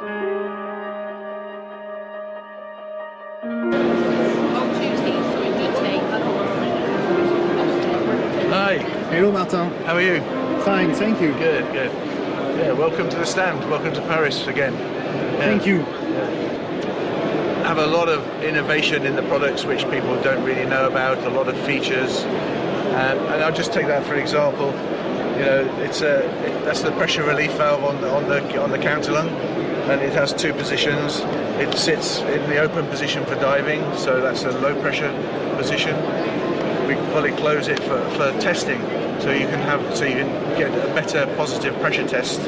Hi. Hello Martin. How are you? Fine, thank you. Good, good. Yeah, welcome to the stand. Welcome to Paris again. Thank you. Have a lot of innovation in the products which people don't really know about, a lot of features. And I'll just take that for example. You know, that's the pressure relief valve on the counterlung, and it has two positions. It sits in the open position for diving, so that's a low pressure position. We fully close it for testing, so you can get a better positive pressure test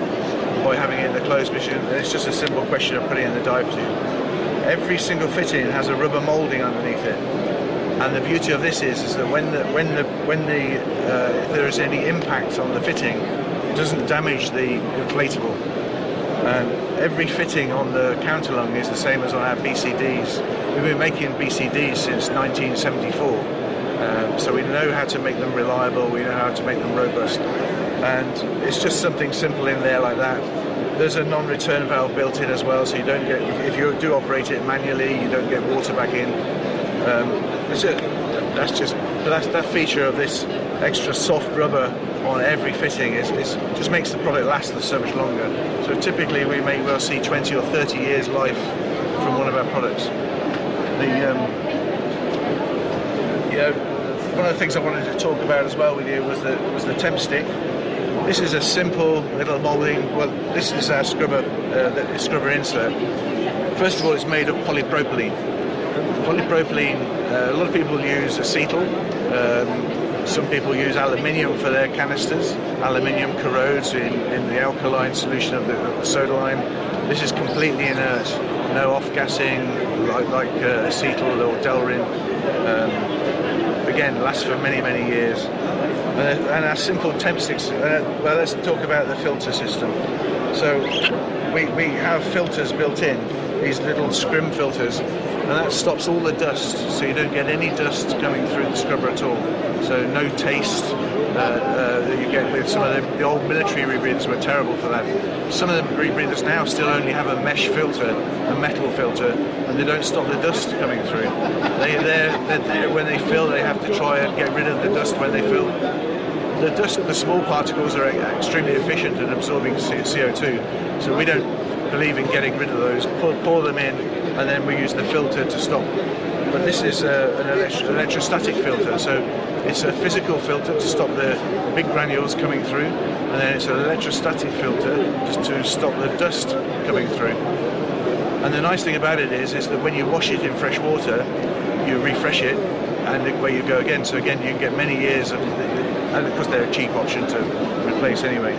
by having it in the closed position. And it's just a simple question of putting it in the dive tube. Every single fitting has a rubber moulding underneath it, and the beauty of this is that if there is any impact on the fitting, it doesn't damage the inflatable. And every fitting on the counterlung is the same as on our BCDs. We've been making BCDs since 1974. So we know how to make them reliable, we know how to make them robust, and it's just something simple in there like that. There's a non-return valve built in as well, so you don't get, if you do operate it manually, you don't get water back in. That feature of this extra soft rubber on every fitting just makes the product last so much longer. So typically we'll see 20 or 30 years life from one of our products. One of the things I wanted to talk about as well with you was the temp stick. This is a simple little moulding. Well, this is our scrubber insert. First of all, it's made of polypropylene. Polypropylene, a lot of people use acetal. Some people use aluminium for their canisters. Aluminium corrodes in the alkaline solution of the soda lime. This is completely inert, no off-gassing like acetal or Delrin. Again, lasts for many, many years. And our simple temp sticks, well, let's talk about the filter system. So we have filters built in, these little scrim filters, and that stops all the dust, so you don't get any dust coming through the scrubber at all. So no taste that you get with some of the old military rebreathers were terrible for that. Some of the rebreathers now still only have a mesh filter, a metal filter, and they don't stop the dust coming through. They're there when they fill, they have to try and get rid of the dust when they fill. The dust, the small particles are extremely efficient at absorbing CO2, so we don't believe in getting rid of those. Pour them in, and then we use the filter to stop. But this is an electrostatic filter, so it's a physical filter to stop the big granules coming through, and then it's an electrostatic filter just to stop the dust coming through. And the nice thing about it is that when you wash it in fresh water, you refresh it, and away you go again. So again, you can get many years of, and of course they're a cheap option to replace anyway.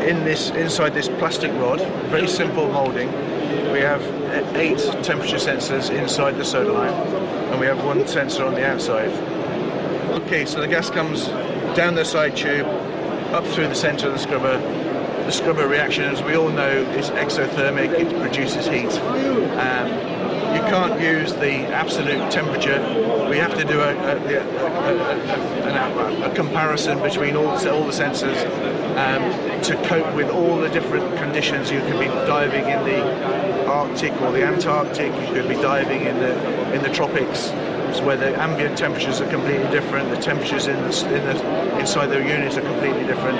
Inside this plastic rod, very simple moulding, we have 8 temperature sensors inside the soda lime, and we have 1 sensor on the outside. Okay, so the gas comes down the side tube, up through the center of the scrubber. The scrubber reaction, as we all know, is exothermic, it produces heat. You can't use the absolute temperature. We have to do a comparison between all the sensors to cope with all the different conditions. You could be diving in the Arctic or the Antarctic, you could be diving in the tropics, where the ambient temperatures are completely different, the temperatures inside the unit are completely different.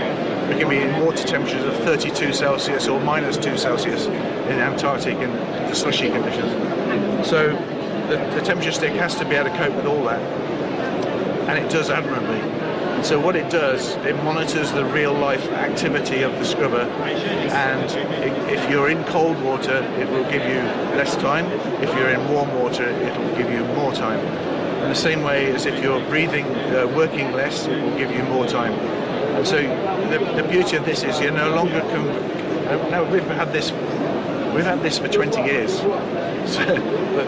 We can be in water temperatures of 32 Celsius or -2 Celsius in Antarctic and the slushy conditions. So the temperature stick has to be able to cope with all that, and it does admirably. So what it does, it monitors the real life activity of the scrubber, and if you're in cold water, it will give you less time. If you're in warm water, it will give you more time. In the same way as if you're breathing, working less, it will give you more time. And so the beauty of this is you're no longer now we've had this for 20 years. So, but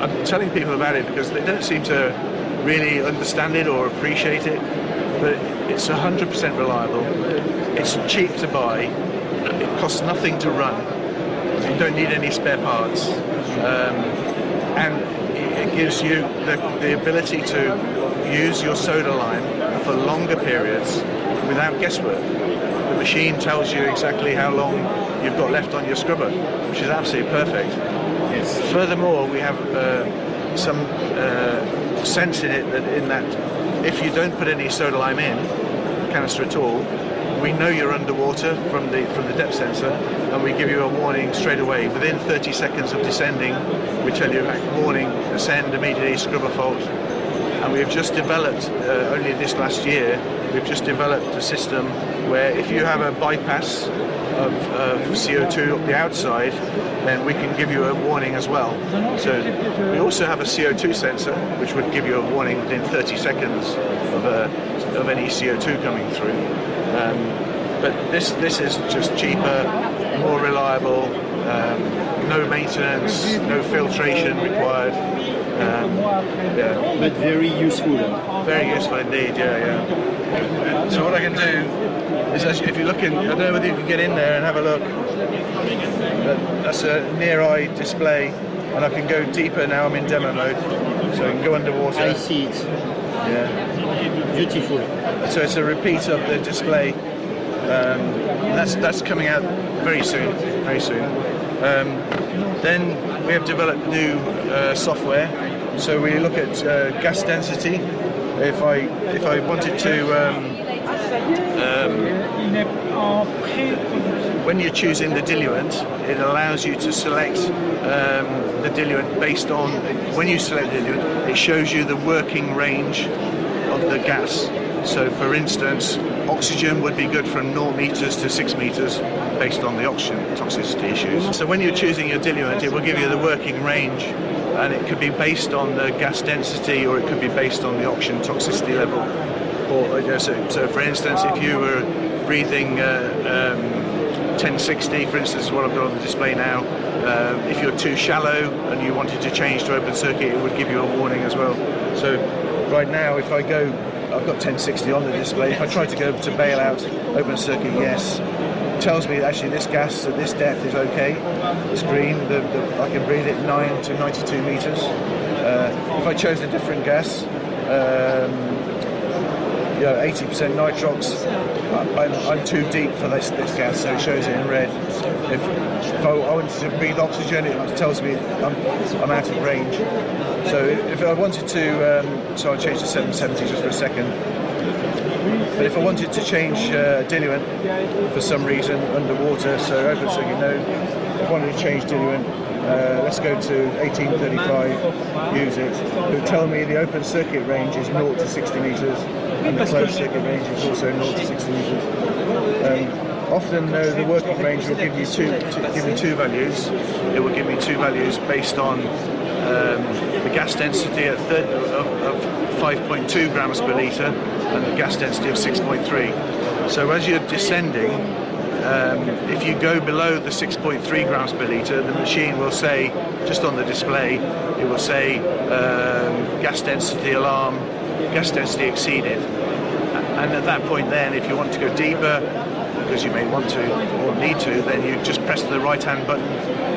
I'm telling people about it because they don't seem to really understand it or appreciate it. But it's 100% reliable. It's cheap to buy. It costs nothing to run. You don't need any spare parts, and it gives you the ability to use your soda lime for longer periods without guesswork. machine tells you exactly how long you've got left on your scrubber, which is absolutely perfect. Yes. Furthermore, we have some sense in it that if you don't put any soda lime in the canister at all, we know you're underwater from the depth sensor, and we give you a warning straight away. Within 30 seconds of descending, we tell you, warning, ascend immediately, scrubber fault. And we've just developed, only this last year, we've just developed a system where if you have a bypass of CO2 up the outside, then we can give you a warning as well. So we also have a CO2 sensor, which would give you a warning within 30 seconds of any CO2 coming through. But this is just cheaper, more reliable, no maintenance, no filtration required. Yeah. But very useful. Very useful indeed, yeah. So what I can do is, if you're looking, I don't know whether you can get in there and have a look. That's a near-eye display, and I can go deeper now. I'm in demo mode, so I can go underwater. I see it. Yeah. Beautiful. So it's a repeat of the display. That's coming out very soon. Very soon. Then we have developed new software. So we look at gas density. If I wanted to, when you're choosing the diluent, it allows you to select the diluent based on, when you select the diluent, it shows you the working range of the gas. So for instance, oxygen would be good from 0 meters to 6 meters based on the oxygen toxicity issues. So when you're choosing your diluent, it will give you the working range, and it could be based on the gas density, or it could be based on the oxygen toxicity level. Or, so for instance, if you were breathing 1060, for instance, what I've got on the display now, if you're too shallow and you wanted to change to open circuit, it would give you a warning as well. So right now, if I go, I've got 1060 on the display. If I try to go to bail out, open circuit, yes. It tells me that actually this gas at this depth is okay. It's green. I can breathe it 9 to 92 meters. If I chose a different gas, 80% nitrox, I'm too deep for this gas, so it shows it in red. If I wanted to breathe oxygen, it tells me I'm out of range. So if I wanted to, so I'll change to 770 just for a second. But if I wanted to change diluent for some reason underwater, so open circuit no. If I wanted to change diluent, let's go to 1835, use it. It will tell me the open circuit range is 0 to 60 meters, and the closed circuit range is also 0 to 60 meters. Often the working range will give you two values. It will give me two values based on the gas density of 5.2 grams per litre and the gas density of 6.3. So as you're descending, if you go below the 6.3 grams per litre, the machine will say, just on the display, it will say gas density alarm, gas density exceeded. And at that point then, if you want to go deeper, because you may want to or need to, then you just press the right hand button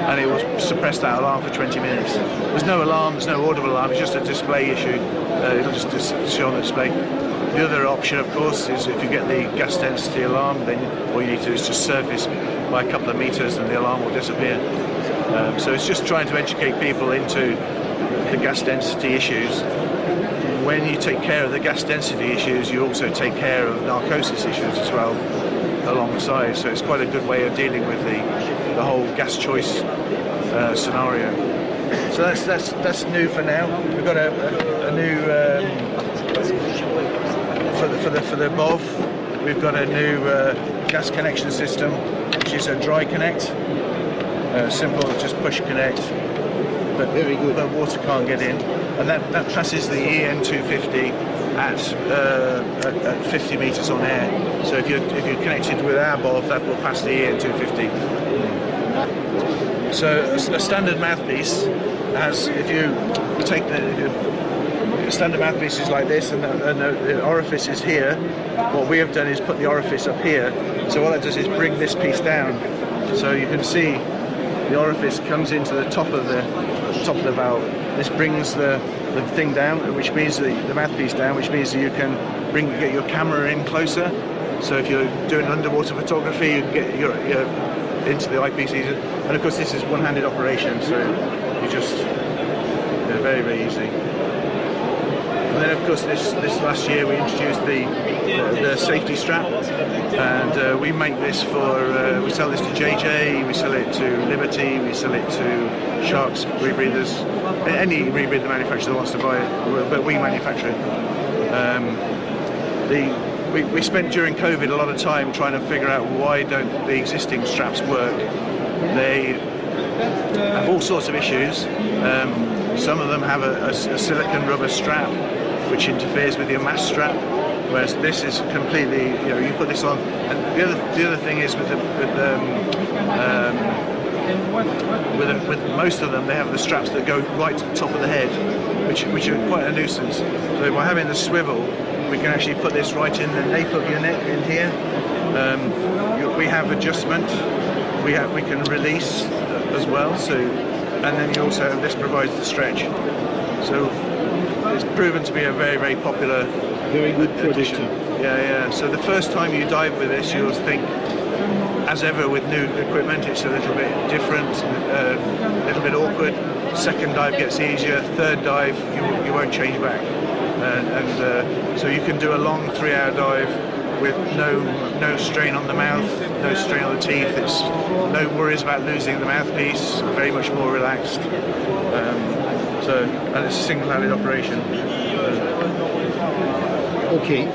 and it will suppress that alarm for 20 minutes. There's no alarm, there's no audible alarm, it's just a display issue. It'll just show on the display. The other option, of course, is if you get the gas density alarm, then all you need to do is just surface by a couple of meters and the alarm will disappear. So it's just trying to educate people into the gas density issues. When you take care of the gas density issues, you also take care of narcosis issues as well alongside. So it's quite a good way of dealing with the whole gas choice scenario. So that's new for now. We've got a new for the BOV. We've got a new gas connection system, which is a dry connect. Simple, just push connect. But very good. But water can't get in, and that passes the EN250 at 50 meters on air. So if you're connected with our BOV, that will pass the EN250. So a standard mouthpiece has, if you take the standard mouthpiece is like this, and the orifice is here. What we have done is put the orifice up here. So what that does is bring this piece down. So you can see the orifice comes into the top of the valve. This brings the thing down, which means the mouthpiece down, which means that you can get your camera in closer. So if you're doing underwater photography, you can get your into the eyepieces, and of course this is one-handed operation, so you just very, very easy. And then of course this last year we introduced the safety strap, and we make this for, we sell this to JJ, we sell it to Liberty, we sell it to Sharks rebreathers, any rebreather manufacturer that wants to buy it, but we manufacture it. We spent during COVID a lot of time trying to figure out why don't the existing straps work. They have all sorts of issues. Some of them have a silicone rubber strap which interferes with your mast strap, whereas this is completely, you put this on. And the other thing is with most of them, they have the straps that go right to the top of the head, which are quite a nuisance. So by having the swivel, we can actually put this right in the nape of your neck in here. We have adjustment. We can release as well. So, and then you also, this provides the stretch. So it's proven to be a very, very popular, very good product. Yeah. So the first time you dive with this, you'll think, as ever with new equipment, it's a little bit different, a little bit awkward. Second dive gets easier. Third dive, you won't change back. So you can do a long 3-hour dive with no strain on the mouth, no strain on the teeth. It's no worries about losing the mouthpiece. Very much more relaxed. And it's a single-handed operation. Okay.